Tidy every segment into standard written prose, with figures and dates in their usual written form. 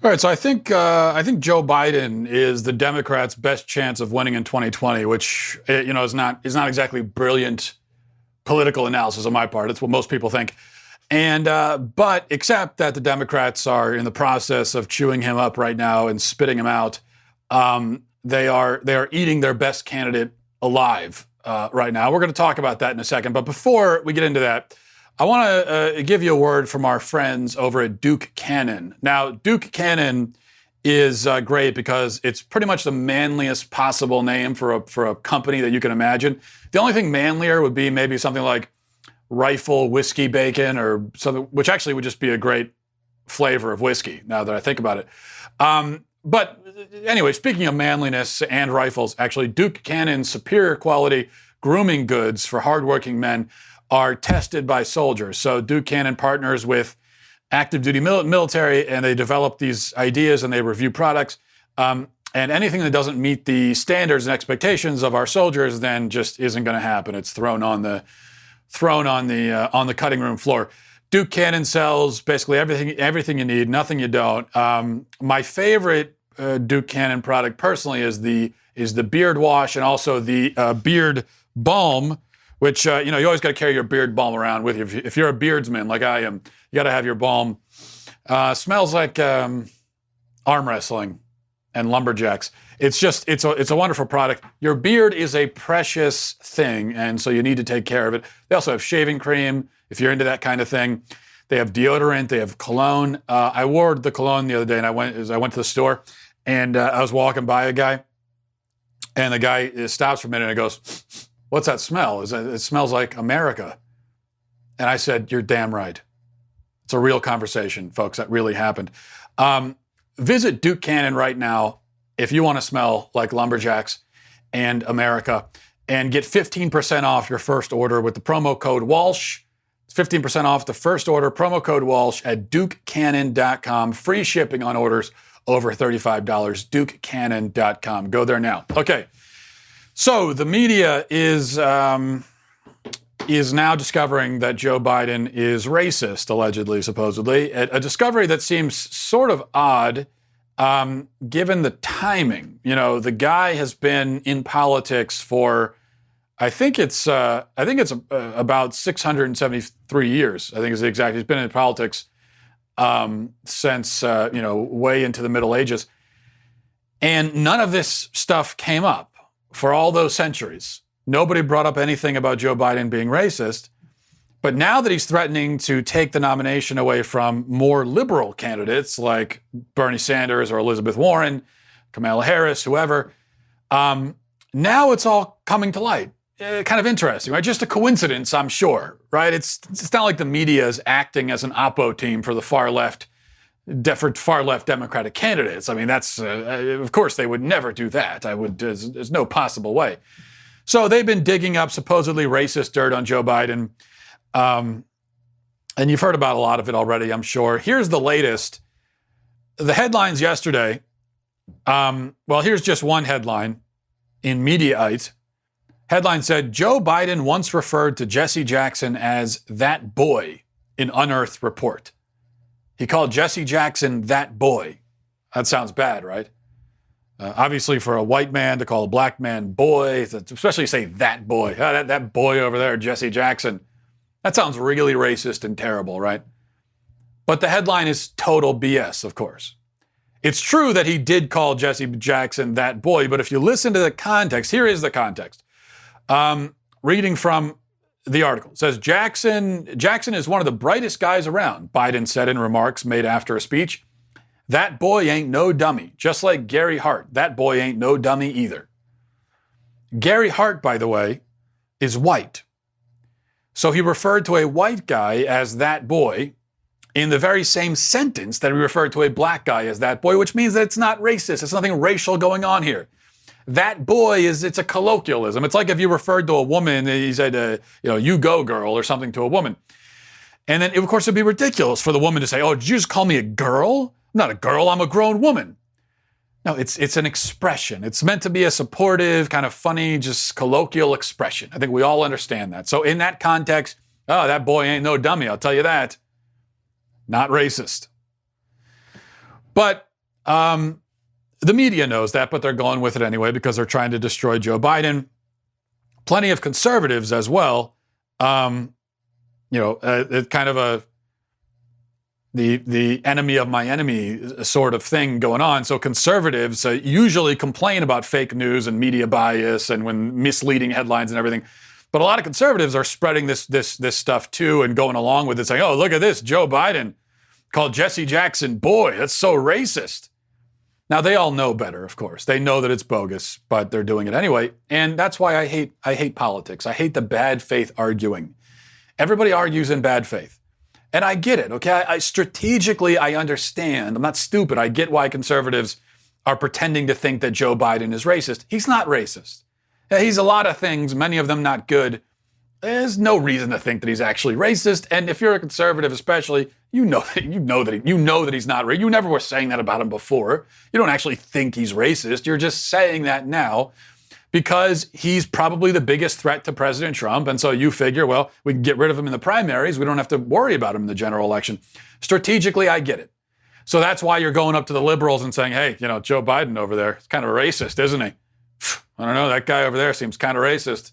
All right, so I think Joe Biden is the Democrats' best chance of winning in 2020, which is not exactly brilliant political analysis on my part. It's what most people think, and but except that the Democrats are in the process of chewing him up right now and spitting him out. They are eating their best candidate alive right now. We're going to talk about that in a second, but before we get into that, I want to give you a word from our friends over at Duke Cannon. Now, Duke Cannon is great because it's pretty much the manliest possible name for a company that you can imagine. The only thing manlier would be maybe something like Rifle Whiskey Bacon or something, which actually would just be a great flavor of whiskey, now that I think about it. But anyway, speaking of manliness and rifles, actually, Duke Cannon's superior quality grooming goods for hardworking men are tested by soldiers. So Duke Cannon partners with active duty military, and they develop these ideas and they review products. And anything that doesn't meet the standards and expectations of our soldiers then just isn't going to happen. It's thrown on the cutting room floor. Duke Cannon sells basically everything you need, nothing you don't. My favorite Duke Cannon product personally is the beard wash and also the beard balm, which, you always got to carry your beard balm around with you. If you're a beardsman like I am, you got to have your balm. Smells like arm wrestling and lumberjacks. It's a wonderful product. Your beard is a precious thing, and so you need to take care of it. They also have shaving cream, if you're into that kind of thing. They have deodorant. They have cologne. I wore the cologne the other day, and I went to the store, and I was walking by a guy, and the guy stops for a minute and goes, "What's that smell? It smells like America." And I said, "You're damn right." It's a real conversation, folks. That really happened. Visit Duke Cannon right now if you want to smell like lumberjacks and America, and get 15% off your first order with the promo code Walsh. It's 15% off the first order, promo code Walsh at DukeCannon.com. Free shipping on orders over $35. DukeCannon.com. Go there now. Okay. So the media is now discovering that Joe Biden is racist, allegedly, supposedly. A discovery that seems sort of odd, given the timing. The guy has been in politics for, I think it's about 673 years. I think is the exact. He's been in politics since way into the Middle Ages, and none of this stuff came up. For all those centuries, nobody brought up anything about Joe Biden being racist. But now that he's threatening to take the nomination away from more liberal candidates like Bernie Sanders or Elizabeth Warren, Kamala Harris, whoever, now it's all coming to light. Kind of interesting, right? Just a coincidence, I'm sure, right? It's not like the media is acting as an oppo team for the far left Democratic candidates. I mean, that's, of course, they would never do that. There's no possible way. So they've been digging up supposedly racist dirt on Joe Biden. And you've heard about a lot of it already, I'm sure. Here's the latest. The headlines yesterday. Here's just one headline in Mediaite. Headline said, Joe Biden once referred to Jesse Jackson as that boy in unearthed report. He called Jesse Jackson that boy. That sounds bad, right? Obviously, for a white man to call a black man boy, especially say that boy, that boy over there, Jesse Jackson, that sounds really racist and terrible, right? But the headline is total BS, of course. It's true that he did call Jesse Jackson that boy, but if you listen to the context, here is the context. Reading from the article, it says Jackson is one of the brightest guys around, Biden said in remarks made after a speech. That boy ain't no dummy, just like Gary Hart. That boy ain't no dummy either. Gary Hart, by the way, is white. So he referred to a white guy as that boy in the very same sentence that he referred to a black guy as that boy, which means that it's not racist. It's nothing racial going on here. That boy it's a colloquialism. It's like if you referred to a woman, he said, you go girl or something to a woman. And then, of course, it'd be ridiculous for the woman to say, oh, did you just call me a girl? I'm not a girl, I'm a grown woman. No, it's an expression. It's meant to be a supportive, kind of funny, just colloquial expression. I think we all understand that. So in that context, oh, that boy ain't no dummy, I'll tell you that. Not racist. But The media knows that, but they're going with it anyway because they're trying to destroy Joe Biden. Plenty of conservatives as well. It's kind of the enemy of my enemy sort of thing going on. So conservatives usually complain about fake news and media bias and when misleading headlines and everything. But a lot of conservatives are spreading this stuff too and going along with it, saying, "Oh, look at this, Joe Biden called Jesse Jackson, boy, that's so racist." Now they all know better, of course. They know that it's bogus, but they're doing it anyway. And that's why I hate politics. I hate the bad faith arguing. Everybody argues in bad faith. And I get it, okay? Strategically, I understand. I'm not stupid. I get why conservatives are pretending to think that Joe Biden is racist. He's not racist. He's a lot of things, many of them not good. There's no reason to think that he's actually racist. And if you're a conservative especially, you know that he's not racist. You never were saying that about him before. You don't actually think he's racist. You're just saying that now because he's probably the biggest threat to President Trump. And so you figure, well, we can get rid of him in the primaries. We don't have to worry about him in the general election. Strategically, I get it. So that's why you're going up to the liberals and saying, hey, Joe Biden over there, it's kind of racist, isn't he? I don't know, that guy over there seems kind of racist.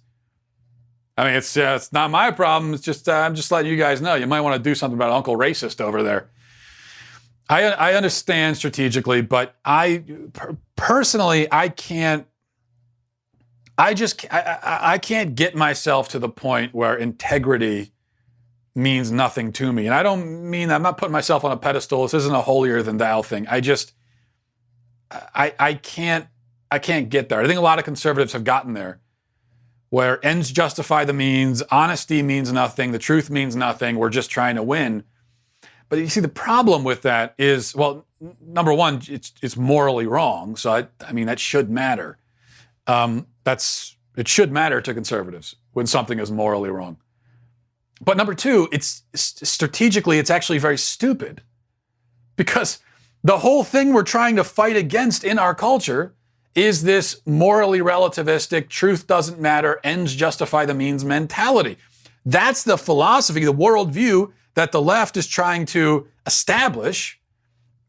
I mean, it's not my problem. It's just, I'm just letting you guys know. You might want to do something about Uncle Racist over there. I understand strategically, but personally, I can't get myself to the point where integrity means nothing to me. And I don't mean, I'm not putting myself on a pedestal. This isn't a holier than thou thing. I can't get there. I think a lot of conservatives have gotten there where ends justify the means, honesty means nothing, the truth means nothing, we're just trying to win. But you see, the problem with that is, well, number one, it's morally wrong. So I mean, that should matter. It should matter to conservatives when something is morally wrong. But number two, it's strategically, it's actually very stupid because the whole thing we're trying to fight against in our culture is this morally relativistic, truth doesn't matter, ends justify the means mentality. That's the philosophy, the worldview that the left is trying to establish,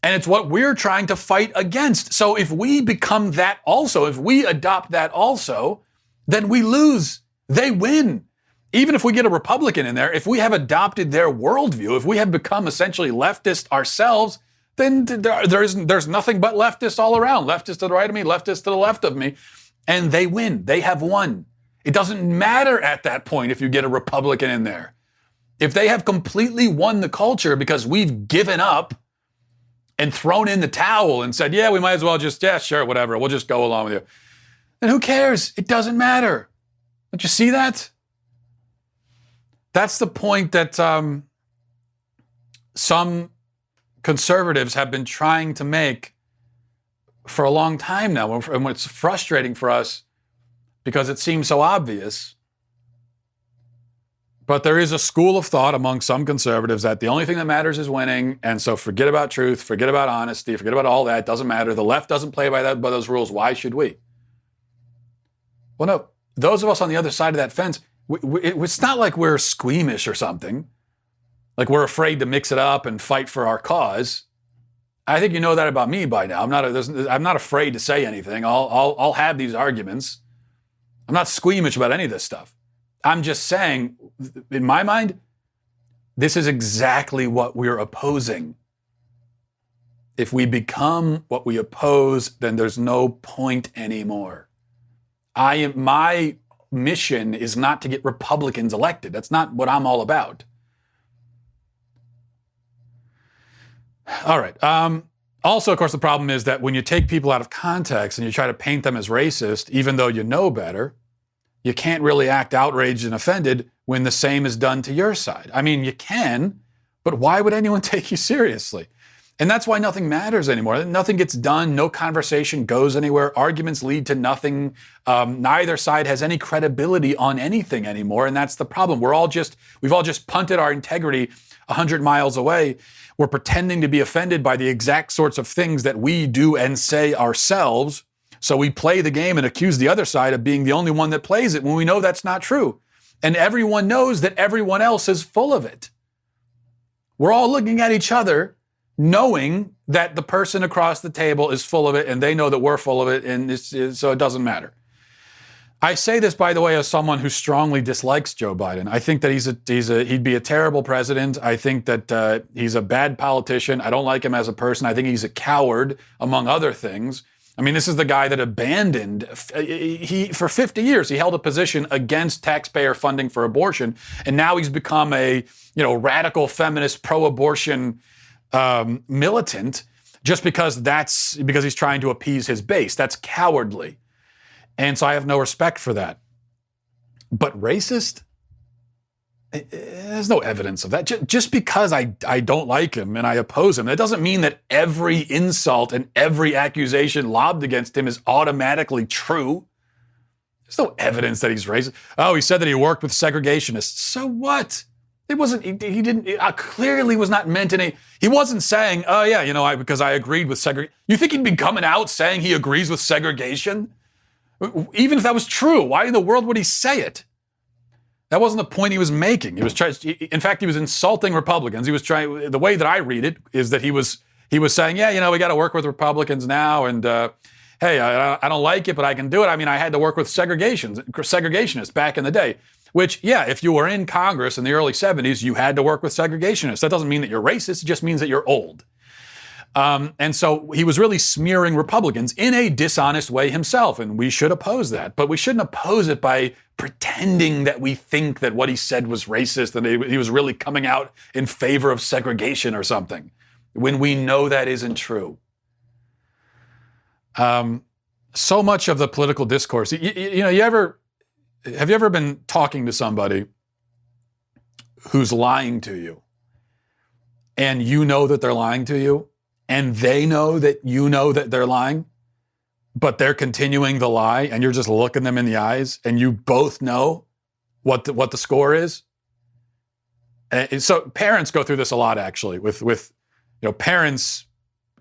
and it's what we're trying to fight against. So if we become that also, if we adopt that also, then we lose. They win. Even if we get a Republican in there, if we have adopted their worldview, if we have become essentially leftist ourselves, then there's nothing but leftists all around. Leftists to the right of me, leftists to the left of me. And they win. They have won. It doesn't matter at that point if you get a Republican in there. If they have completely won the culture because we've given up and thrown in the towel and said, yeah, we might as well just, yeah, sure, whatever, we'll just go along with you. Then who cares? It doesn't matter. Don't you see that? That's the point that some conservatives have been trying to make for a long time now. And it's frustrating for us because it seems so obvious. But there is a school of thought among some conservatives that the only thing that matters is winning. And so forget about truth, forget about honesty, forget about all that. It doesn't matter. The left doesn't play by those rules. Why should we? Well, no, those of us on the other side of that fence, it's not like we're squeamish or something. Like we're afraid to mix it up and fight for our cause. I think you know that about me by now. I'm not afraid to say anything. I'll have these arguments. I'm not squeamish about any of this stuff. I'm just saying, in my mind, this is exactly what we're opposing. If we become what we oppose, then there's no point anymore. My mission is not to get Republicans elected. That's not what I'm all about. All right. Also, of course, the problem is that when you take people out of context and you try to paint them as racist, even though you know better, you can't really act outraged and offended when the same is done to your side. I mean, you can, but why would anyone take you seriously? And that's why nothing matters anymore. Nothing gets done. No conversation goes anywhere. Arguments lead to nothing. Neither side has any credibility on anything anymore. And that's the problem. We've all just punted our integrity 100 miles away. We're pretending to be offended by the exact sorts of things that we do and say ourselves. So we play the game and accuse the other side of being the only one that plays it when we know that's not true. And everyone knows that everyone else is full of it. We're all looking at each other knowing that the person across the table is full of it and they know that we're full of it, and so it doesn't matter. I say this, by the way, as someone who strongly dislikes Joe Biden. I think that he'd be a terrible president. I think that he's a bad politician. I don't like him as a person. I think he's a coward, among other things. I mean, this is the guy that abandoned, for 50 years, he held a position against taxpayer funding for abortion, and now he's become a radical feminist, pro-abortion militant just because he's trying to appease his base. That's cowardly. And so I have no respect for that. But racist? There's no evidence of that. Just because I don't like him and I oppose him, that doesn't mean that every insult and every accusation lobbed against him is automatically true. There's no evidence that he's racist. Oh, he said that he worked with segregationists. So what? It wasn't, he didn't, clearly was not meant in he wasn't saying, oh yeah, because I agreed with segregation. You think he'd be coming out saying he agrees with segregation? Even if that was true, why in the world would he say it? That wasn't the point he was making. In fact, he was insulting Republicans. He was trying, the way that I read it is that he was saying, we got to work with Republicans now. And hey, I don't like it, but I can do it. I mean, I had to work with segregationists back in the day, which, if you were in Congress in the early 70s, you had to work with segregationists. That doesn't mean that you're racist. It just means that you're old. And so he was really smearing Republicans in a dishonest way himself, and we should oppose that. But we shouldn't oppose it by pretending that we think that what he said was racist and he was really coming out in favor of segregation or something, when we know that isn't true. So much of the political discourse, have you ever been talking to somebody who's lying to you, and you know that they're lying to you, and they know that you know that they're lying, but they're continuing the lie, and you're just looking them in the eyes, and you both know what the score is? And so parents go through this a lot, actually, with parents.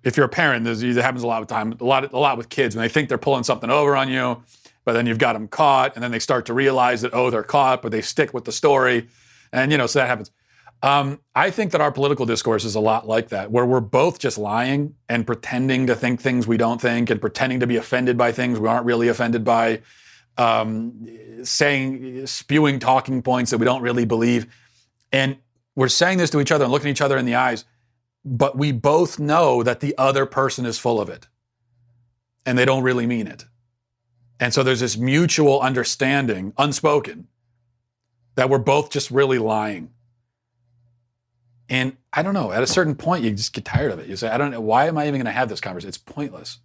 If you're a parent, it happens a lot of time, a lot with kids, when they think they're pulling something over on you, but then you've got them caught, and then they start to realize that, they're caught, but they stick with the story, and so that happens. I think that our political discourse is a lot like that, where we're both just lying and pretending to think things we don't think, and pretending to be offended by things we aren't really offended by, spewing talking points that we don't really believe. And we're saying this to each other and looking each other in the eyes, but we both know that the other person is full of it, and they don't really mean it. And so there's this mutual understanding, unspoken, that we're both just really lying. And I don't know, at a certain point, you just get tired of it. You say, I don't know, why am I even going to have this conversation? It's pointless.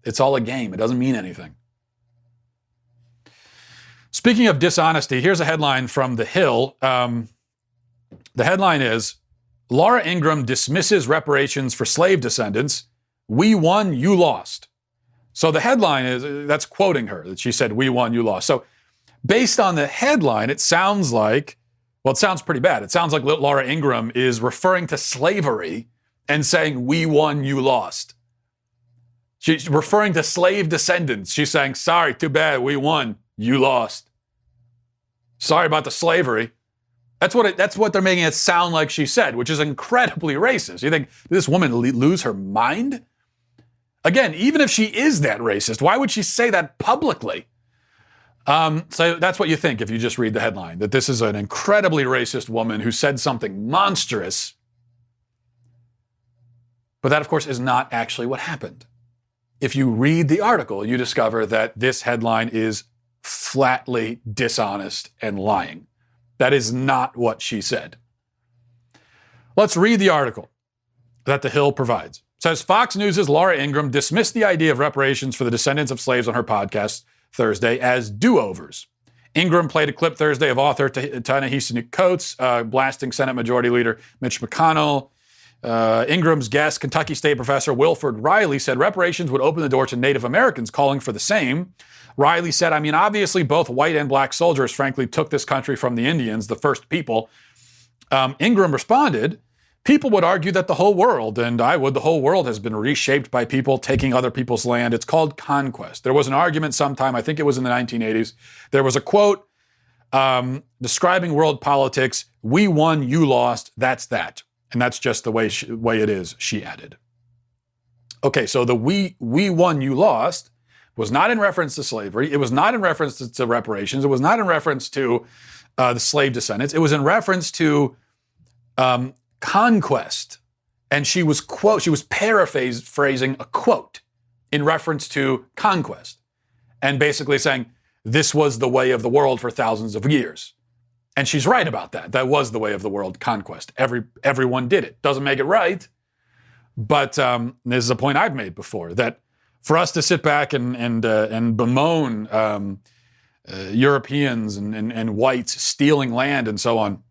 It's all a game. It doesn't mean anything. Speaking of dishonesty, here's a headline from The Hill. The headline is, Laura Ingraham dismisses reparations for slave descendants. We won, you lost. So the headline is, that's quoting her, that she said, we won, you lost. So based on the headline, it sounds like, it sounds pretty bad. It sounds like Laura Ingraham is referring to slavery and saying, we won, you lost. She's referring to slave descendants. She's saying, sorry, too bad, we won, you lost. Sorry about the slavery. That's what they're making it sound like she said, which is incredibly racist. You think, did this woman lose her mind? Again, even if she is that racist, why would she say that publicly? So that's what you think if you just read the headline, that this is an incredibly racist woman who said something monstrous. But that, of course, is not actually what happened. If you read the article, you discover that this headline is flatly dishonest and lying. That is not what she said. Let's read the article that The Hill provides. It says, Fox News' Laura Ingraham dismissed the idea of reparations for the descendants of slaves on her podcast Thursday as do-overs. Ingraham played a clip Thursday of author Ta-Nehisi Coates blasting Senate Majority Leader Mitch McConnell. Ingraham's guest, Kentucky State professor Wilford Riley, said reparations would open the door to Native Americans calling for the same. Riley said, obviously both white and black soldiers, frankly, took this country from the Indians, the first people. Ingraham responded, people would argue that the whole world, and I would, the whole world has been reshaped by people taking other people's land. It's called conquest. There was an argument sometime, I think it was in the 1980s. There was a quote describing world politics, we won, you lost, that's that. And that's just the way it is, she added. Okay, so the we won, you lost was not in reference to slavery. It was not in reference to reparations. It was not in reference to the slave descendants. It was in reference to conquest. And she was paraphrasing a quote in reference to conquest and basically saying this was the way of the world for thousands of years. And she's right about that. That was the way of the world, conquest. Everyone did it. Doesn't make it right. But this is a point I've made before, that for us to sit back and bemoan Europeans and whites stealing land and so on,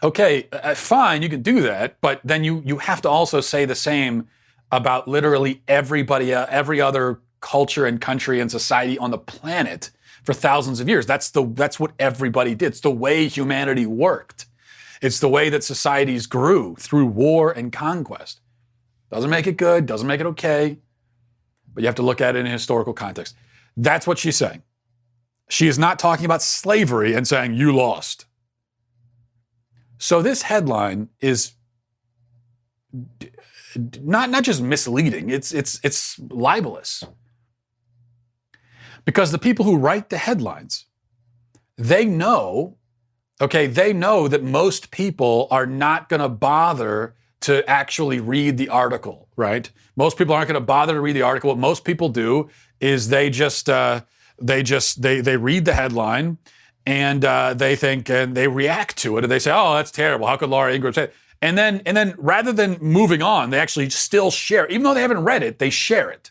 okay, fine, you can do that, but then you have to also say the same about literally everybody, every other culture and country and society on the planet for thousands of years. That's what everybody did. It's the way humanity worked. It's the way that societies grew through war and conquest. Doesn't make it good, doesn't make it okay, but you have to look at it in a historical context. That's what she's saying. She is not talking about slavery and saying, you lost. So this headline is not just misleading, it's libelous. Because the people who write the headlines, they know that most people are not going to bother to actually read the article, right? Most people aren't going to bother to read the article. What most people do is they read the headline and they think and they react to it and they say, "Oh, that's terrible. How could Laura Ingraham say it?" And then rather than moving on, they actually still share, even though they haven't read it, they share it.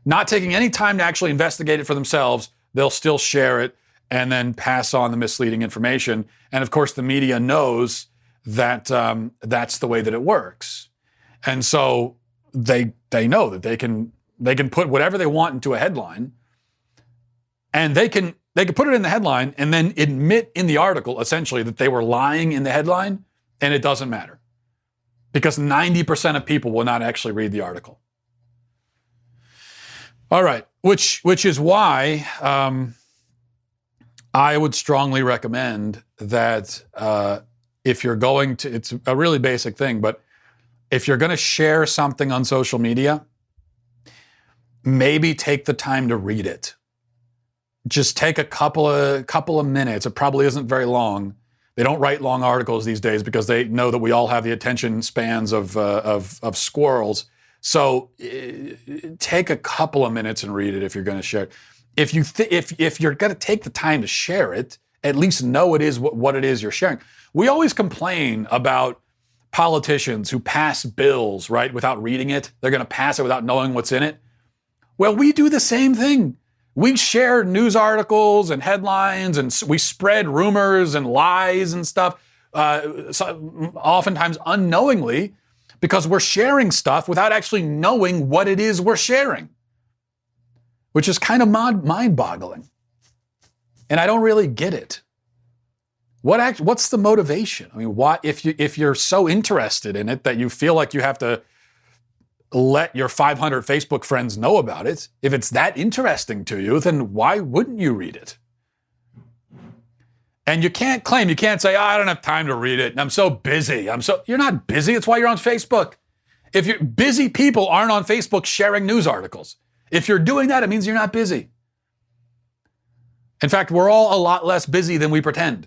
Not taking any time to actually investigate it for themselves, they'll still share it and then pass on the misleading information. And of course, the media knows that that's the way that it works. And so they know that they can put whatever they want into a headline, and they can put it in the headline and then admit in the article essentially that they were lying in the headline, and it doesn't matter because 90% of people will not actually read the article. All right, which is why I would strongly recommend that if you're going to, it's a really basic thing, but if you're going to share something on social media, maybe take the time to read it. Just take a couple of minutes. It probably isn't very long. They don't write long articles these days because they know that we all have the attention spans of squirrels. So take a couple of minutes and read it if you're going to share it. If you're going to take the time to share it, at least know it is what it is you're sharing. We always complain about politicians who pass bills, right, without reading it. They're going to pass it without knowing what's in it. Well, we do the same thing. We share news articles and headlines, and we spread rumors and lies and stuff, oftentimes unknowingly, because we're sharing stuff without actually knowing what it is we're sharing, which is kind of mind-boggling. And I don't really get it. What's the motivation? I mean, why, if you're so interested in it that you feel like you have to let your 500 Facebook friends know about it, if it's that interesting to you, then why wouldn't you read it? And you can't say, I don't have time to read it, and I'm so busy. You're not busy, it's why you're on Facebook. If you're busy, people aren't on Facebook sharing news articles. If you're doing that, it means you're not busy. In fact, we're all a lot less busy than we pretend.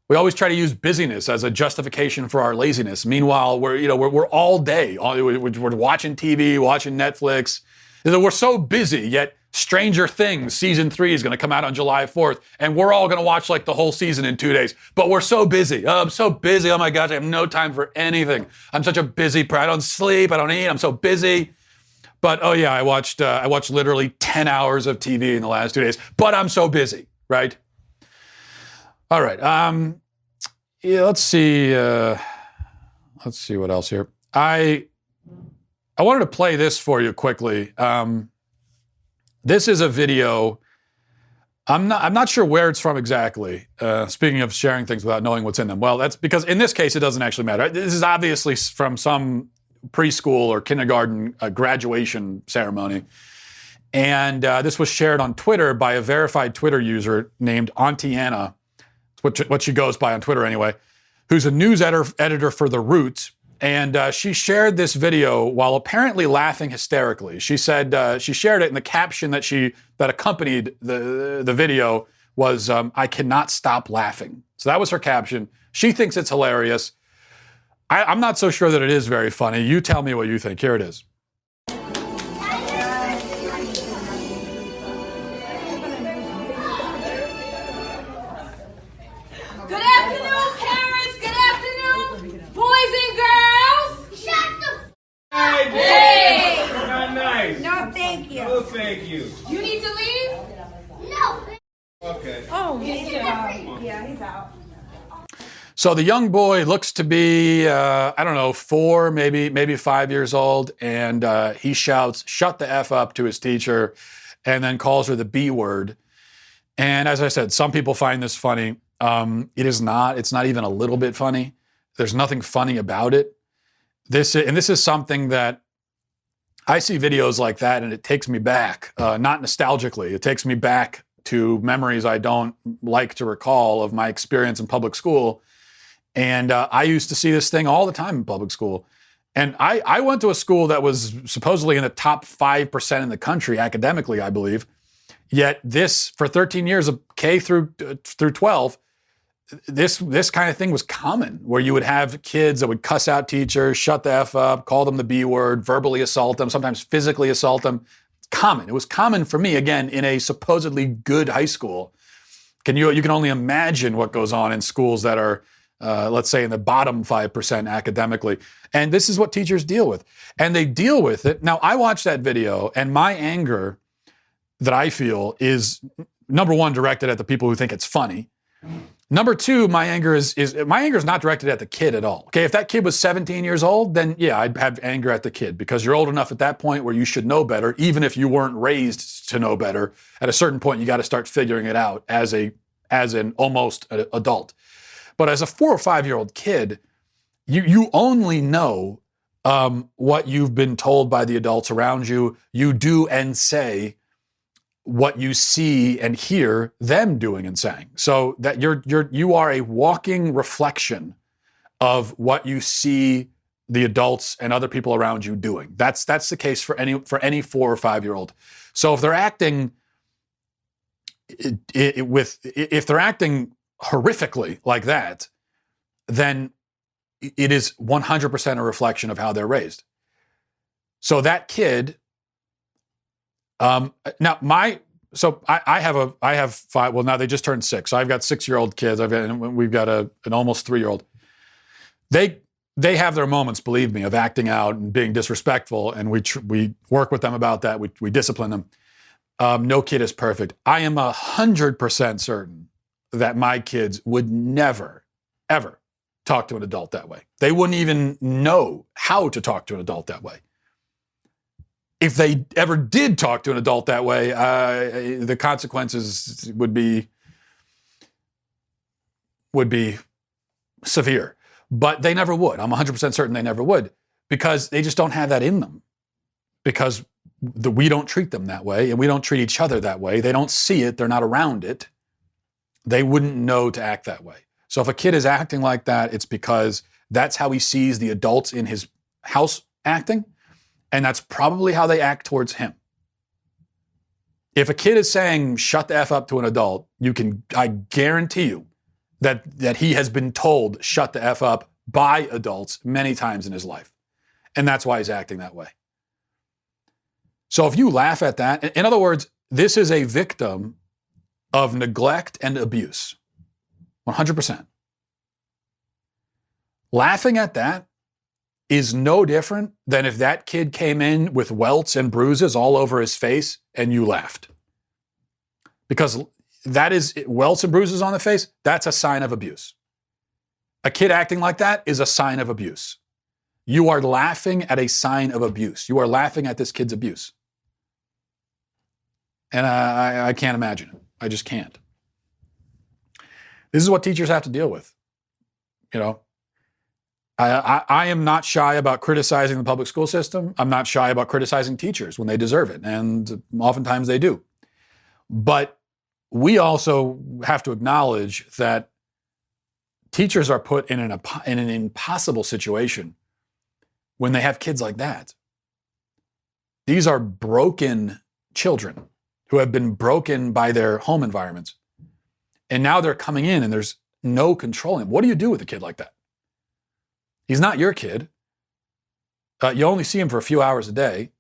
We always try to use busyness as a justification for our laziness. Meanwhile, we're all day. We're watching TV, watching Netflix. We're so busy, yet Stranger Things season 3 is going to come out on July 4th, and we're all going to watch like the whole season in 2 days. But we're so busy. Oh, I'm so busy. Oh my gosh, I have no time for anything. I'm such a busy person. I don't sleep. I don't eat. I'm so busy. But oh yeah, I watched literally 10 hours of TV in the last 2 days. But I'm so busy, right? All right. Yeah, let's see what else here. I wanted to play this for you quickly. This is a video. I'm not sure where it's from exactly. Speaking of sharing things without knowing what's in them. Well, that's because in this case, it doesn't actually matter. This is obviously from some preschool or kindergarten graduation ceremony. And this was shared on Twitter by a verified Twitter user named Auntie Anna, what she goes by on Twitter anyway, who's a news editor for The Root. And she shared this video while apparently laughing hysterically. She said she shared it, and the caption that accompanied the video was, "I cannot stop laughing." So that was her caption. She thinks it's hilarious. I'm not so sure that it is very funny. You tell me what you think. Here it is. Good afternoon, parents. Good afternoon, boys and girls. Shut the Hey! Not nice. No, thank you. No, thank you. You need to leave? No. Okay. Oh, he's out. Yeah, he's out. So the young boy looks to be, I don't know, 4, maybe 5 years old, and he shouts, "Shut the F up" to his teacher, and then calls her the B word. And as I said, some people find this funny. It is not. It's not even a little bit funny. There's nothing funny about it. This is something that I see videos like that, and it takes me back, not nostalgically. It takes me back to memories I don't like to recall of my experience in public school. And I used to see this thing all the time in public school. And I went to a school that was supposedly in the top 5% in the country academically, I believe. Yet this, for 13 years of K through 12, this kind of thing was common, where you would have kids that would cuss out teachers, shut the F up, call them the B word, verbally assault them, sometimes physically assault them. It's common. It was common for me, again, in a supposedly good high school. You can only imagine what goes on in schools that are, let's say, in the bottom 5% academically. And this is what teachers deal with. And they deal with it. Now, I watched that video, and my anger that I feel is, number one, directed at the people who think it's funny. Number two, my anger is not directed at the kid at all. Okay, if that kid was 17 years old, then yeah, I'd have anger at the kid, because you're old enough at that point where you should know better, even if you weren't raised to know better. At a certain point, you got to start figuring it out as an almost adult. But as a 4 or 5-year-old kid, you only know what you've been told by the adults around you. You do and say what you see and hear them doing and saying. So that you are a walking reflection of what you see the adults and other people around you doing. That's the case for any 4 or 5-year-old. So if they're acting if they're acting horrifically like that, then it is 100% a reflection of how they're raised. So that kid, I have 5. Well, now they just turned 6. So I've got 6-year-old kids. We've got an almost 3-year-old. They have their moments, believe me, of acting out and being disrespectful, and we work with them about that. We discipline them. No kid is perfect. I am 100% certain that my kids would never, ever talk to an adult that way. They wouldn't even know how to talk to an adult that way. If they ever did talk to an adult that way, the consequences would be severe. But they never would. I'm 100% certain they never would, because they just don't have that in them. Because we don't treat them that way, and we don't treat each other that way. They don't see it. They're not around it. They wouldn't know to act that way. So if a kid is acting like that, it's because that's how he sees the adults in his house acting, and that's probably how they act towards him. If a kid is saying, "Shut the F up" to an adult, I guarantee you that he has been told, "Shut the F up" by adults many times in his life. And that's why he's acting that way. So if you laugh at that, in other words, this is a victim of neglect and abuse. 100%. Laughing at that is no different than if that kid came in with welts and bruises all over his face and you laughed. Because that is welts and bruises on the face, that's a sign of abuse. A kid acting like that is a sign of abuse. You are laughing at a sign of abuse. You are laughing at this kid's abuse. And I can't imagine it. I just can't. This is what teachers have to deal with. I am not shy about criticizing the public school system. I'm not shy about criticizing teachers when they deserve it, and oftentimes they do. But we also have to acknowledge that teachers are put in an impossible situation when they have kids like that. These are broken children who have been broken by their home environments. And now they're coming in and there's no controlling. What do you do with a kid like that? He's not your kid. You only see him for a few hours a day.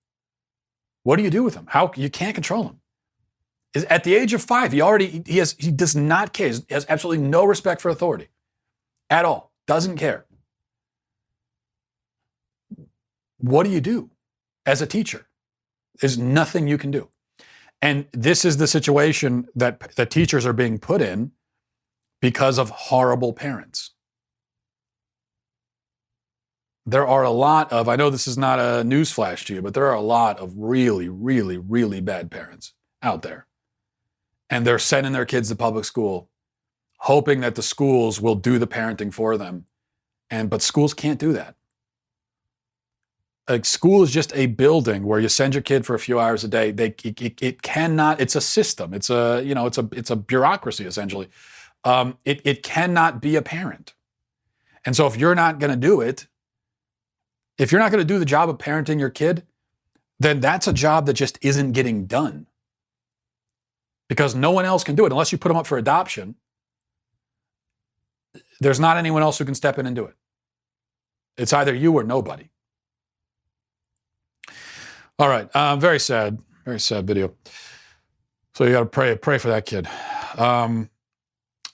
What do you do with him? You can't control him. At the age of 5, he does not care. He has absolutely no respect for authority at all. Doesn't care. What do you do as a teacher? There's nothing you can do. And this is the situation that teachers are being put in because of horrible parents. There are a lot of, I know this is not a newsflash to you, but there are a lot of really, really, really bad parents out there. And they're sending their kids to public school, hoping that the schools will do the parenting for them. But schools can't do that. A school is just a building where you send your kid for a few hours a day. It cannot. It's a system. It's a bureaucracy essentially. It cannot be a parent. And so if you're not going to do it, if you're not going to do the job of parenting your kid, then that's a job that just isn't getting done. Because no one else can do it unless you put them up for adoption. There's not anyone else who can step in and do it. It's either you or nobody. All right, very sad video. So you got to pray for that kid. I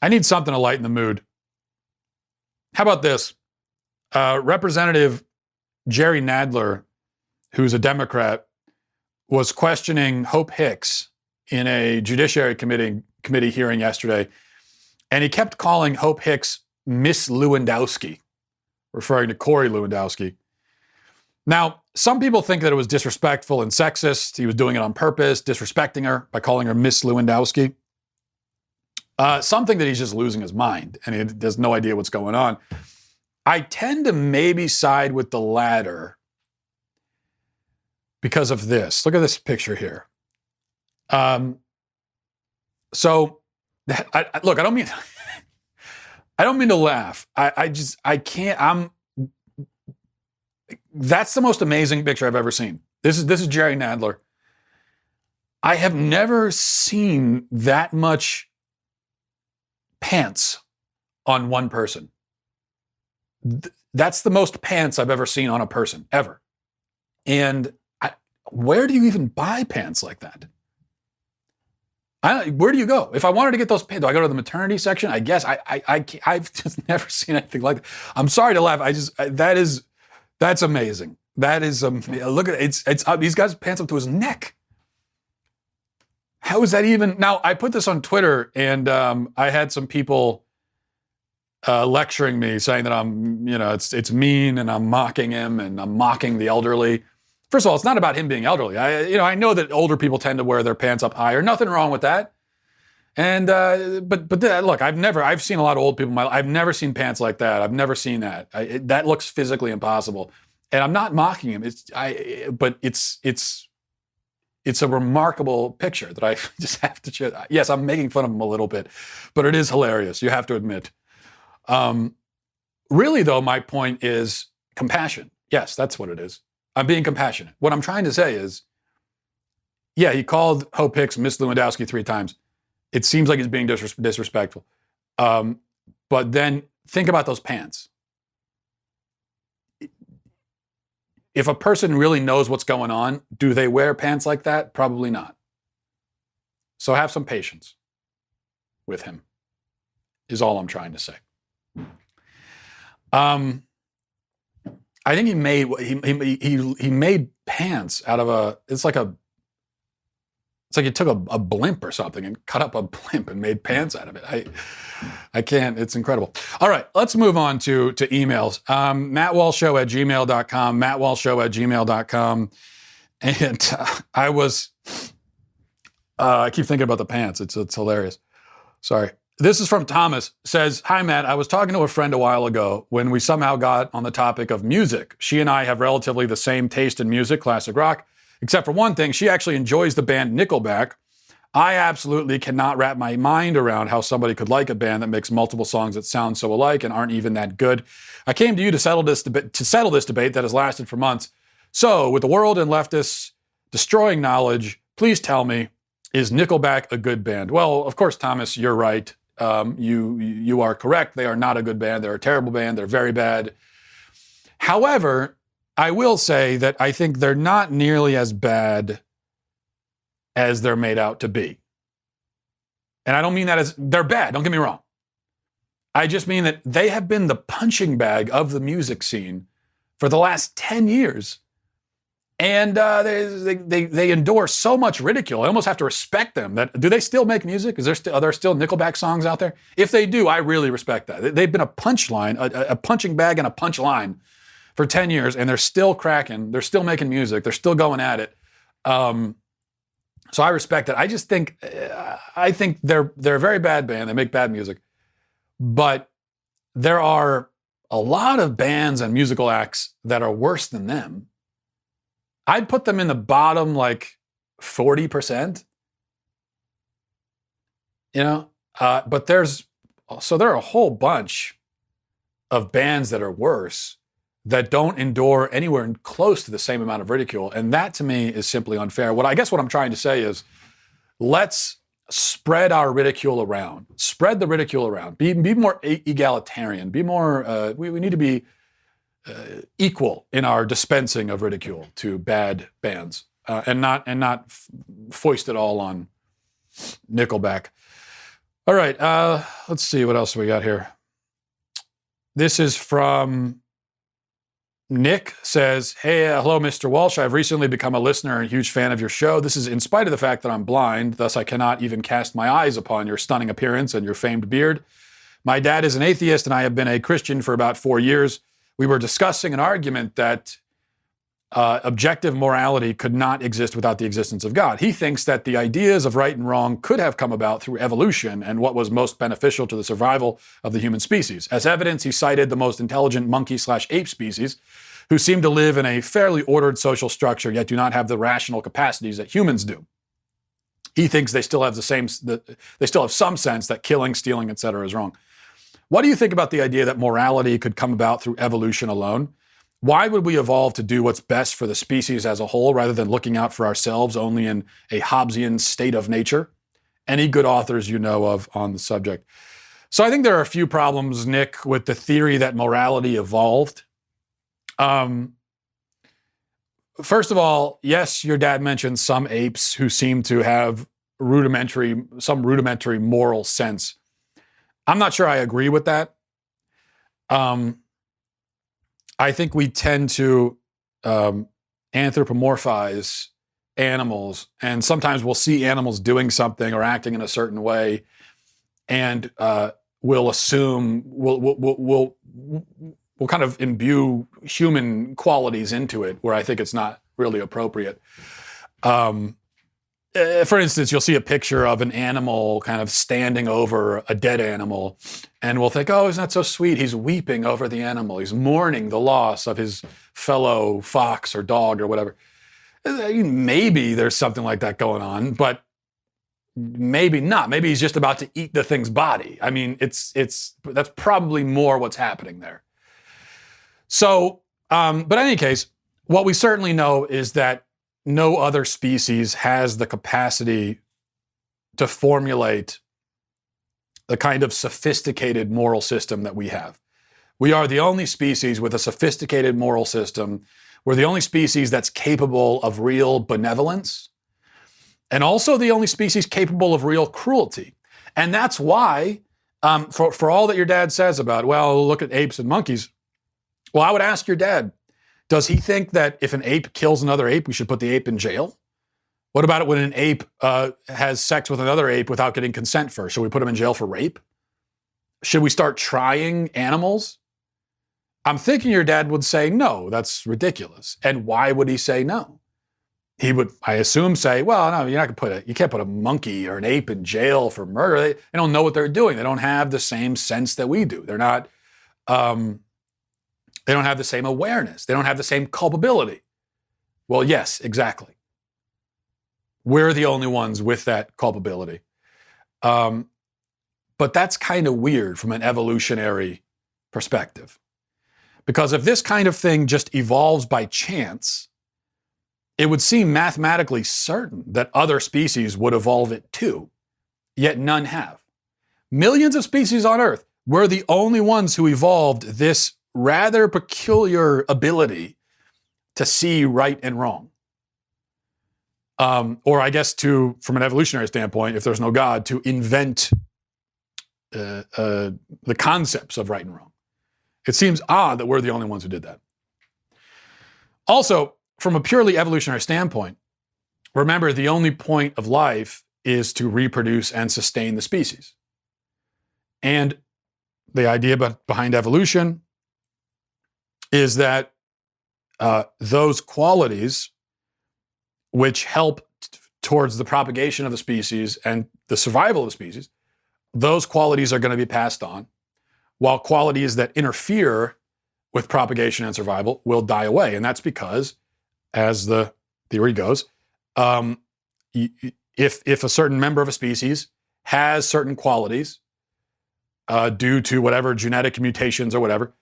need something to lighten the mood. How about this? Representative Jerry Nadler, who's a Democrat, was questioning Hope Hicks in a Judiciary Committee hearing yesterday, and he kept calling Hope Hicks Miss Lewandowski, referring to Corey Lewandowski. Now, some people think that it was disrespectful and sexist. He was doing it on purpose, disrespecting her by calling her Miss Lewandowski. Some think that he's just losing his mind and he has no idea what's going on. I tend to maybe side with the latter because of this. Look at this picture here. Look, I don't mean, I don't mean to laugh. I can't. That's the most amazing picture I've ever seen. This is Jerry Nadler. I have never seen that much pants on one person. That's the most pants I've ever seen on a person, ever. And where do you even buy pants like that? Where do you go? If I wanted to get those pants, do I go to the maternity section? I guess I've just never seen anything like that. I'm sorry to laugh. That's amazing. That is, look at it. It's he's got his pants up to his neck. How is that even? Now, I put this on Twitter and I had some people lecturing me saying that it's mean and I'm mocking him and I'm mocking the elderly. First of all, it's not about him being elderly. I know that older people tend to wear their pants up higher. Nothing wrong with that. And but look, I've seen a lot of old people in my life. I've never seen pants like that. I've never seen that. That looks physically impossible. And I'm not mocking him. But it's a remarkable picture that I just have to share. Yes, I'm making fun of him a little bit, but it is hilarious. You have to admit. Really, though, my point is compassion. Yes, that's what it is. I'm being compassionate. What I'm trying to say is, yeah, he called Hope Hicks Miss Lewandowski 3 times. It seems like he's being disrespectful. But then think about those pants. If a person really knows what's going on, do they wear pants like that? Probably not. So have some patience with him, is all I'm trying to say. I think he made pants out of it's like you took a blimp or something and cut up a blimp and made pants out of it. I can't, it's incredible. All right, let's move on to emails. MattWalshShow@gmail.com, MattWalshShow@gmail.com. And I keep thinking about the pants. It's hilarious. Sorry. This is from Thomas. Says, "Hi, Matt. I was talking to a friend a while ago when we somehow got on the topic of music. She and I have relatively the same taste in music, classic rock, except for one thing. She actually enjoys the band Nickelback. I absolutely cannot wrap my mind around how somebody could like a band that makes multiple songs that sound so alike and aren't even that good. I came to you to settle this debate that has lasted for months. So, with the world and leftists destroying knowledge, please tell me, is Nickelback a good band? Well, of course, Thomas, you're right. You are correct. They are not a good band. They're a terrible band. They're very bad. However, I will say that I think they're not nearly as bad as they're made out to be. And I don't mean that as they're bad, don't get me wrong. I just mean that they have been the punching bag of the music scene for the last 10 years. And they endure so much ridicule. I almost have to respect them. Do they still make music? Are there still Nickelback songs out there? If they do, I really respect that. They've been a punchline, a punching bag and a punchline for 10 years, and they're still cracking. They're still making music. They're still going at it. So I respect it. I just think, I think they're a very bad band. They make bad music. But there are a lot of bands and musical acts that are worse than them. I'd put them in the bottom, like 40%. You know? But there are a whole bunch of bands that are worse that don't endure anywhere close to the same amount of ridicule. And that to me is simply unfair. What I'm trying to say is, let's spread our ridicule around. Spread the ridicule around. Be more egalitarian. Be more, we need to be equal in our dispensing of ridicule to bad bands. And not foist it all on Nickelback. All right, let's see what else we got here. This is from Nick. Says, hey, hello, Mr. Walsh. I've recently become a listener and a huge fan of your show. This is in spite of the fact that I'm blind, thus I cannot even cast my eyes upon your stunning appearance and your famed beard. My dad is an atheist and I have been a Christian for about 4 years. We were discussing an argument that objective morality could not exist without the existence of God. He thinks that the ideas of right and wrong could have come about through evolution and what was most beneficial to the survival of the human species. As evidence, he cited the most intelligent monkey/ape species, who seem to live in a fairly ordered social structure, yet do not have the rational capacities that humans do. He thinks they still have some sense that killing, stealing, etc. is wrong. What do you think about the idea that morality could come about through evolution alone? Why would we evolve to do what's best for the species as a whole rather than looking out for ourselves only in a Hobbesian state of nature? Any good authors you know of on the subject? So I think there are a few problems, Nick, with the theory that morality evolved. First of all, yes, your dad mentioned some apes who seem to have some rudimentary moral sense. I'm not sure I agree with that. I think we tend to anthropomorphize animals, and sometimes we'll see animals doing something or acting in a certain way, and we'll assume we'll kind of imbue human qualities into it, where I think it's not really appropriate. For instance, you'll see a picture of an animal kind of standing over a dead animal, and we'll think, oh, isn't that so sweet? He's weeping over the animal. He's mourning the loss of his fellow fox or dog or whatever. Maybe there's something like that going on, but maybe not. Maybe he's just about to eat the thing's body. I mean, that's probably more what's happening there. So, but in any case, what we certainly know is that no other species has the capacity to formulate the kind of sophisticated moral system that we have. We are the only species with a sophisticated moral system. We're the only species that's capable of real benevolence, and also the only species capable of real cruelty. And that's why, for all that your dad says about, well, look at apes and monkeys, well, I would ask your dad, does he think that if an ape kills another ape, we should put the ape in jail? What about it when an ape has sex with another ape without getting consent first? Should we put him in jail for rape? Should we start trying animals? I'm thinking your dad would say, no, that's ridiculous. And why would he say no? He would, I assume, say, well, no, you can't put a monkey or an ape in jail for murder. They don't know what they're doing. They don't have the same sense that we do. They're not, they don't have the same awareness. They don't have the same culpability. Well, yes, exactly. We're the only ones with that culpability. But that's kind of weird from an evolutionary perspective. Because if this kind of thing just evolves by chance, it would seem mathematically certain that other species would evolve it too, yet none have. Millions of species on Earth, we're the only ones who evolved this rather peculiar ability to see right and wrong. Or I guess from an evolutionary standpoint, if there's no God, to invent the concepts of right and wrong. It seems odd that we're the only ones who did that. Also, from a purely evolutionary standpoint, remember the only point of life is to reproduce and sustain the species. And the idea behind evolution is that those qualities which help towards the propagation of the species and the survival of the species, those qualities are going to be passed on, while qualities that interfere with propagation and survival will die away. And that's because, as the theory goes, if a certain member of a species has certain qualities due to whatever genetic mutations or whatever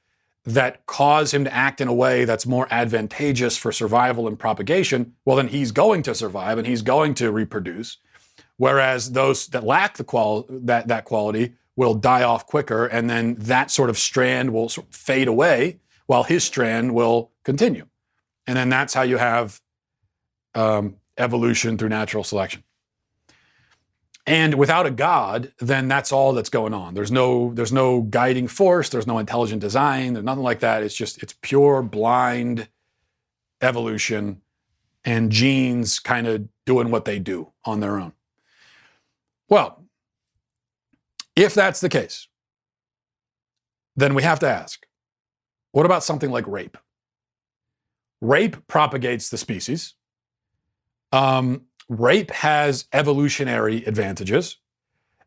that cause him to act in a way that's more advantageous for survival and propagation, well, then he's going to survive and he's going to reproduce. Whereas those that lack that quality will die off quicker, and then that sort of strand will fade away while his strand will continue. And then that's how you have evolution through natural selection. And without a God, then that's all that's going on. There's no guiding force, there's no intelligent design, there's nothing like that. It's pure blind evolution and genes kind of doing what they do on their own. Well, if that's the case, then we have to ask, what about something like rape? Rape propagates the species. Rape has evolutionary advantages.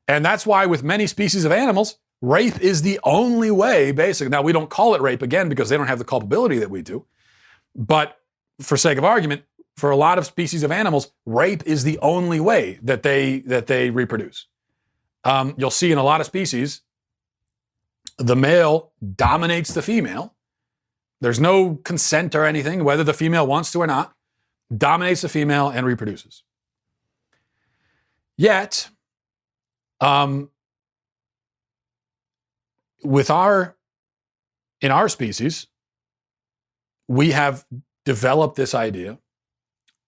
And that's why with many species of animals, rape is the only way, basically. Now, we don't call it rape again because they don't have the culpability that we do. But for sake of argument, for a lot of species of animals, rape is the only way that they reproduce. You'll see in a lot of species, the male dominates the female. There's no consent or anything, whether the female wants to or not, dominates the female and reproduces. Yet, in our species, we have developed this idea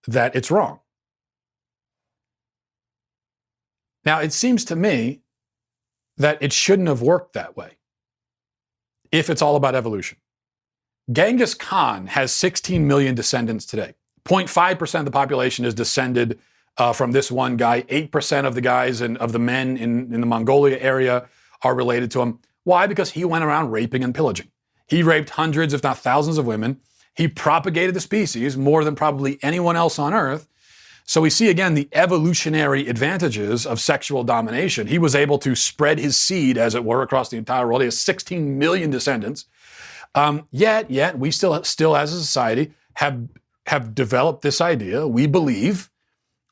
that it's wrong. Now, it seems to me that it shouldn't have worked that way if it's all about evolution. Genghis Khan has 16 million descendants today. 0.5% of the population is descended from this one guy. 8% of the guys and of the men in the Mongolia area are related to him. Why? Because he went around raping and pillaging. He raped hundreds, if not thousands of women. He propagated the species more than probably anyone else on Earth. So we see again the evolutionary advantages of sexual domination. He was able to spread his seed, as it were, across the entire world. He has 16 million descendants. Yet we still as a society have developed this idea. We believe,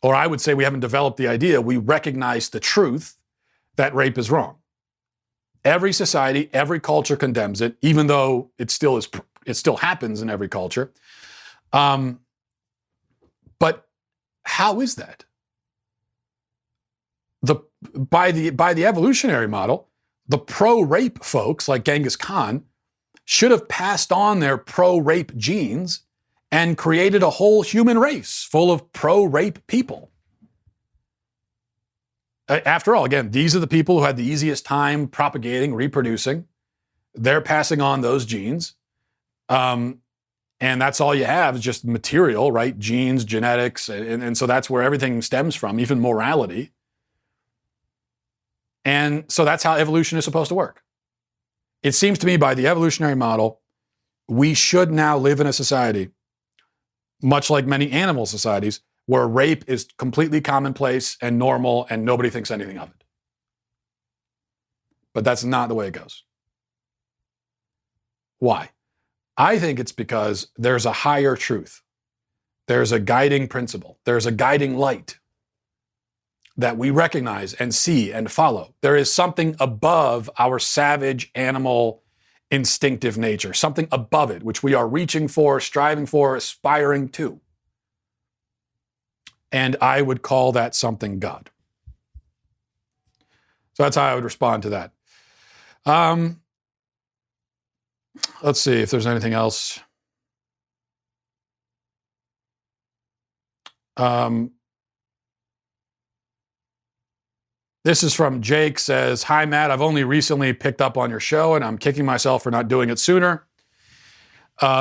or I would say we haven't developed the idea, we recognize the truth that rape is wrong. Every society, every culture condemns it, even though it still happens in every culture. But how is that? By the evolutionary model, the pro-rape folks like Genghis Khan should have passed on their pro-rape genes and created a whole human race full of pro-rape people. After all, again, these are the people who had the easiest time propagating, reproducing. They're passing on those genes. And that's all you have is just material, right? Genes, genetics. And so that's where everything stems from, even morality. And so that's how evolution is supposed to work. It seems to me by the evolutionary model, we should now live in a society, much like many animal societies, where rape is completely commonplace and normal and nobody thinks anything of it. But that's not the way it goes. Why? I think it's because there's a higher truth. There's a guiding principle. There's a guiding light that we recognize and see and follow. There is something above our savage animal instinctive nature, something above it, which we are reaching for, striving for, aspiring to. And I would call that something God. So that's how I would respond to that. Let's see if there's anything else. This is from Jake, says, "Hi, Matt. I've only recently picked up on your show, and I'm kicking myself for not doing it sooner.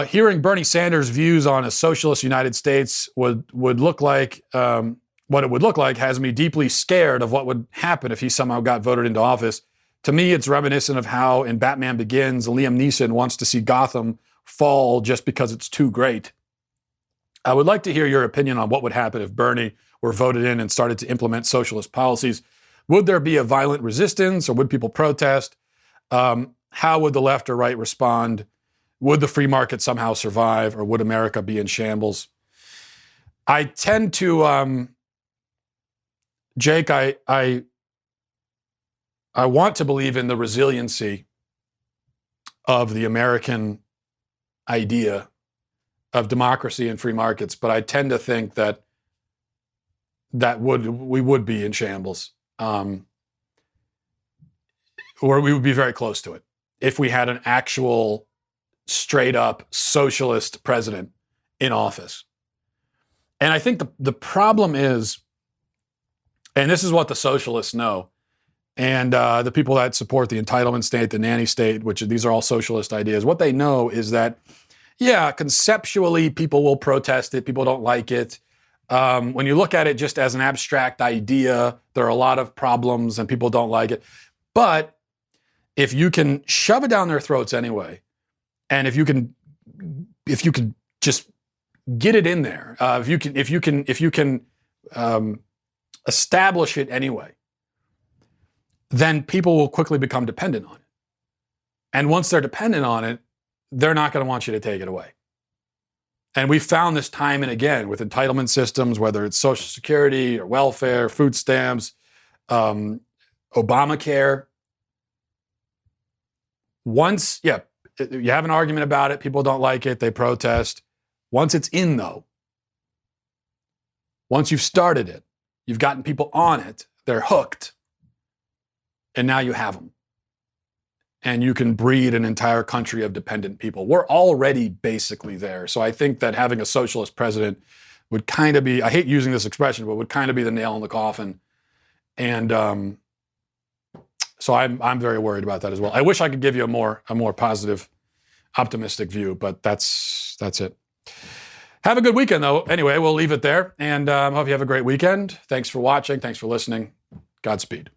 Hearing Bernie Sanders' views on a socialist United States would look like what it would look like has me deeply scared of what would happen if he somehow got voted into office. To me, it's reminiscent of how in Batman Begins, Liam Neeson wants to see Gotham fall just because it's too great. I would like to hear your opinion on what would happen if Bernie were voted in and started to implement socialist policies. Would there be a violent resistance, or would people protest? How would the left or right respond? Would the free market somehow survive, or would America be in shambles?" I tend to, Jake, I want to believe in the resiliency of the American idea of democracy and free markets, but I tend to think that we would be in shambles. Or we would be very close to it if we had an actual straight up socialist president in office. And I think the problem is, and this is what the socialists know, and the people that support the entitlement state, the nanny state, which these are all socialist ideas, what they know is that, yeah, conceptually people will protest it, people don't like it. When you look at it just as an abstract idea, there are a lot of problems and people don't like it. But if you can shove it down their throats anyway, and if you can just get it in there, if you can establish it anyway, then people will quickly become dependent on it. And once they're dependent on it, they're not going to want you to take it away. And we've found this time and again with entitlement systems, whether it's Social Security or welfare, food stamps, Obamacare. Once, you have an argument about it, people don't like it, they protest. Once it's in, though, once you've started it, you've gotten people on it, they're hooked, and now you have them. And you can breed an entire country of dependent people. We're already basically there. So I think that having a socialist president would kind of be, I hate using this expression, but would kind of be the nail in the coffin. And so I'm very worried about that as well. I wish I could give you a more positive, optimistic view, but that's it. Have a good weekend, though. Anyway, we'll leave it there. And hope you have a great weekend. Thanks for watching. Thanks for listening. Godspeed.